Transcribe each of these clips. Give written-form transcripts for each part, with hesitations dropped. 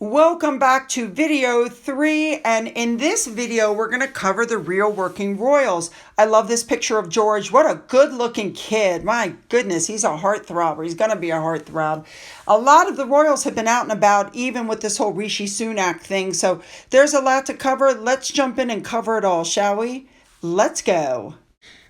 Welcome back to video 3, and in this video we're going to cover the real working royals. I love this picture of George. What a good looking kid. My goodness, he's a heartthrob, or he's going to be a heartthrob. A lot of the royals have been out and about, even with this whole Rishi Sunak thing, so there's a lot to cover. Let's jump in and cover it all, shall we? Let's go.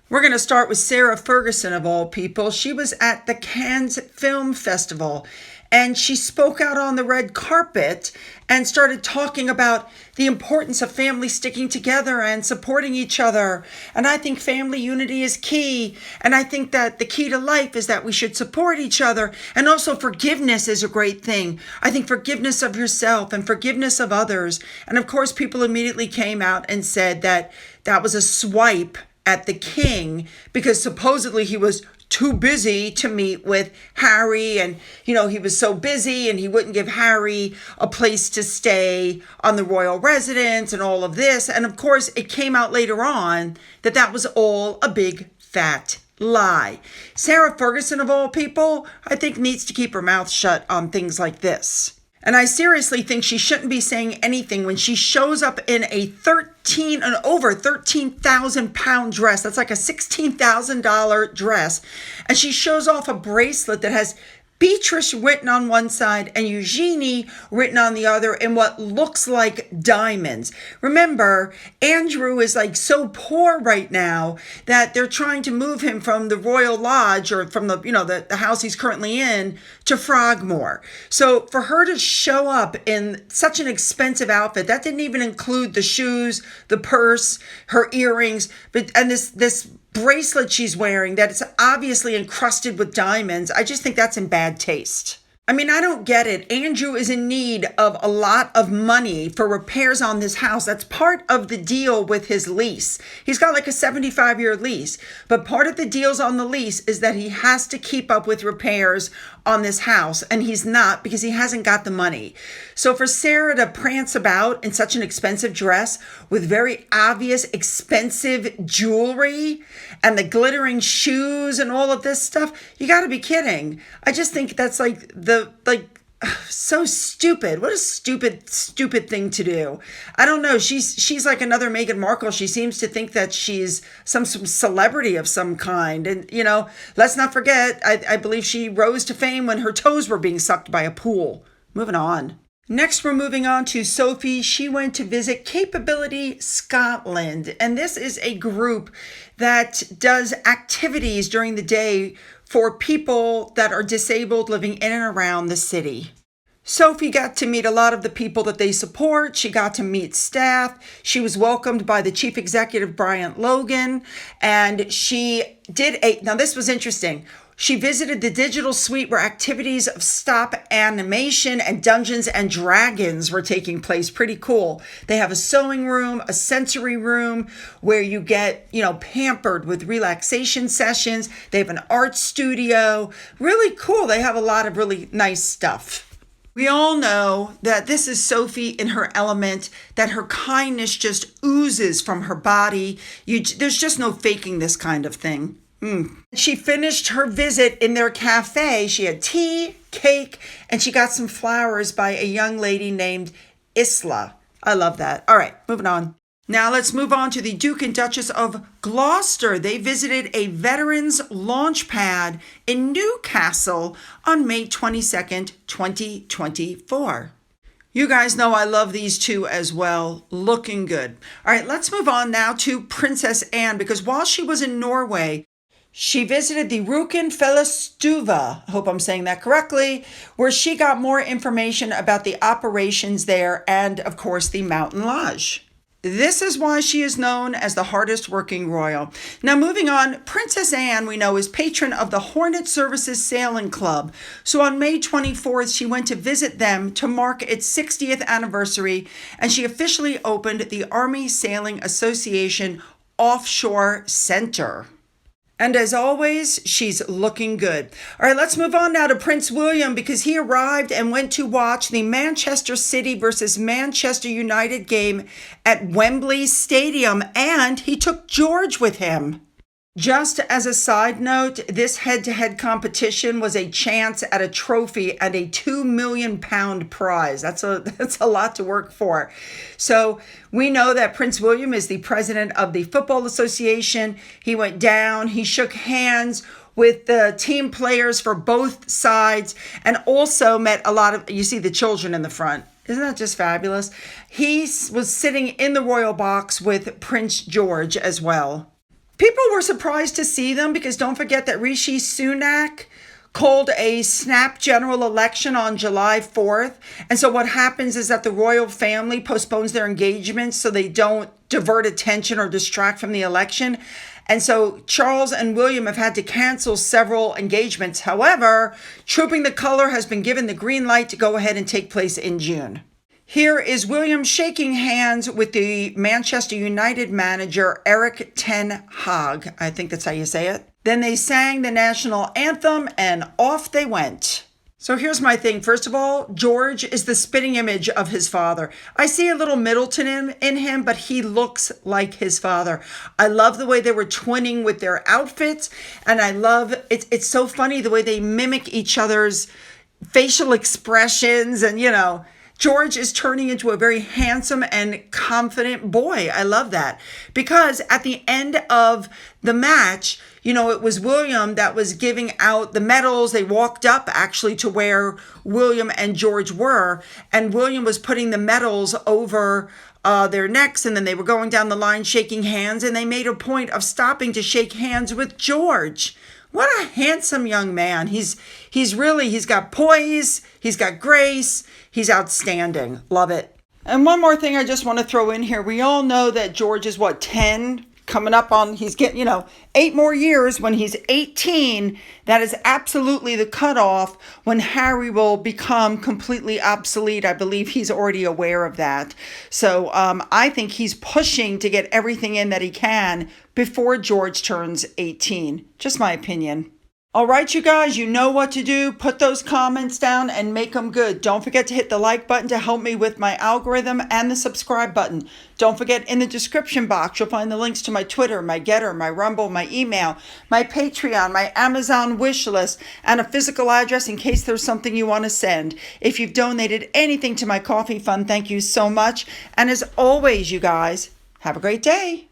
We're going to start with Sarah Ferguson, of all people. She was at the Cannes Film Festival, and she spoke out on the red carpet and started talking about the importance of families sticking together and supporting each other. And I think family unity is key. And I think that the key to life is that we should support each other. And also forgiveness is a great thing. I think forgiveness of yourself and forgiveness of others. And of course, people immediately came out and said that that was a swipe at the king because supposedly he was too busy to meet with Harry, and he was so busy and he wouldn't give Harry a place to stay on the royal residence and all of this. And of course it came out later on that that was all a big fat lie. Sarah Ferguson, of all people, I think needs to keep her mouth shut on things like this. And I seriously think she shouldn't be saying anything when she shows up in an over 13,000 pound dress. That's like a $16,000 dress. And she shows off a bracelet that has Beatrice written on one side and Eugenie written on the other in what looks like diamonds. Remember, Andrew is like so poor right now that they're trying to move him from the Royal Lodge, or from the house he's currently in, to Frogmore. So for her to show up in such an expensive outfit, that didn't even include the shoes, the purse, her earrings, and this bracelet she's wearing that is obviously encrusted with diamonds. I just think that's in bad taste. I mean, I don't get it. Andrew is in need of a lot of money for repairs on this house. That's part of the deal with his lease. He's got like a 75-year lease, but part of the deals on the lease is that he has to keep up with repairs on this house, and he's not, because he hasn't got the money. So for Sarah to prance about in such an expensive dress with very obvious expensive jewelry and the glittering shoes and all of this stuff, you got to be kidding. I just think that's so stupid. What a stupid thing to do. I don't know. She's like another Meghan Markle. She seems to think that she's some celebrity of some kind. And, let's not forget, I believe she rose to fame when her toes were being sucked by a pool. Moving on. Next, we're moving on to Sophie. She went to visit Capability Scotland. And this is a group that does activities during the day for people that are disabled living in and around the city. Sophie got to meet a lot of the people that they support. She got to meet staff. She was welcomed by the chief executive, Brian Logan, and she did now this was interesting. She visited the digital suite where activities of stop animation and Dungeons and Dragons were taking place. Pretty cool. They have a sewing room, a sensory room where you get, pampered with relaxation sessions. They have an art studio. Really cool. They have a lot of really nice stuff. We all know that this is Sophie in her element, that her kindness just oozes from her body. There's just no faking this kind of thing. She finished her visit in their cafe. She had tea, cake, and she got some flowers by a young lady named Isla. I love that. All right, moving on. Now let's move on to the Duke and Duchess of Gloucester. They visited a veterans launch pad in Newcastle on May 22nd, 2024. You guys know I love these two as well. Looking good. All right, let's move on now to Princess Anne, because while she was in Norway, she visited the Rjukan-Fellstuva, I hope I'm saying that correctly, where she got more information about the operations there and, of course, the Mountain Lodge. This is why she is known as the hardest working royal. Now, moving on, Princess Anne, we know, is patron of the Hornet Services Sailing Club. So on May 24th, she went to visit them to mark its 60th anniversary, and she officially opened the Army Sailing Association Offshore Center. And as always, she's looking good. All right, let's move on now to Prince William, because he arrived and went to watch the Manchester City versus Manchester United game at Wembley Stadium, and he took George with him. Just as a side note, this head-to-head competition was a chance at a trophy and a £2 million prize. That's a lot to work for. So we know that Prince William is the president of the Football Association. He went down, he shook hands with the team players for both sides, and also met a lot of, you see the children in the front. Isn't that just fabulous? He was sitting in the royal box with Prince George as well. People were surprised to see them because don't forget that Rishi Sunak called a snap general election on July 4th. And so what happens is that the royal family postpones their engagements so they don't divert attention or distract from the election. And so Charles and William have had to cancel several engagements. However, Trooping the Color has been given the green light to go ahead and take place in June. Here is William shaking hands with the Manchester United manager, Erik ten Hag. I think that's how you say it. Then they sang the national anthem and off they went. So here's my thing. First of all, George is the spitting image of his father. I see a little Middleton in him, but he looks like his father. I love the way they were twinning with their outfits. And I love, it's so funny the way they mimic each other's facial expressions and, George is turning into a very handsome and confident boy. I love that. Because at the end of the match, it was William that was giving out the medals. They walked up actually to where William and George were. And William was putting the medals over their necks. And then they were going down the line shaking hands. And they made a point of stopping to shake hands with George. What a handsome young man. He's got poise, he's got grace, he's outstanding. Love it. And one more thing I just want to throw in here. We all know that George is 10? Coming up on, he's getting, 8 more years when he's 18. That is absolutely the cutoff when Harry will become completely obsolete. I believe he's already aware of that. So I think he's pushing to get everything in that he can before George turns 18. Just my opinion. All right, you guys, you know what to do. Put those comments down and make them good. Don't forget to hit the like button to help me with my algorithm and the subscribe button. Don't forget, in the description box, you'll find the links to my Twitter, my Gettr, my Rumble, my email, my Patreon, my Amazon wish list, and a physical address in case there's something you want to send. If you've donated anything to my coffee fund, thank you so much. And as always, you guys, have a great day.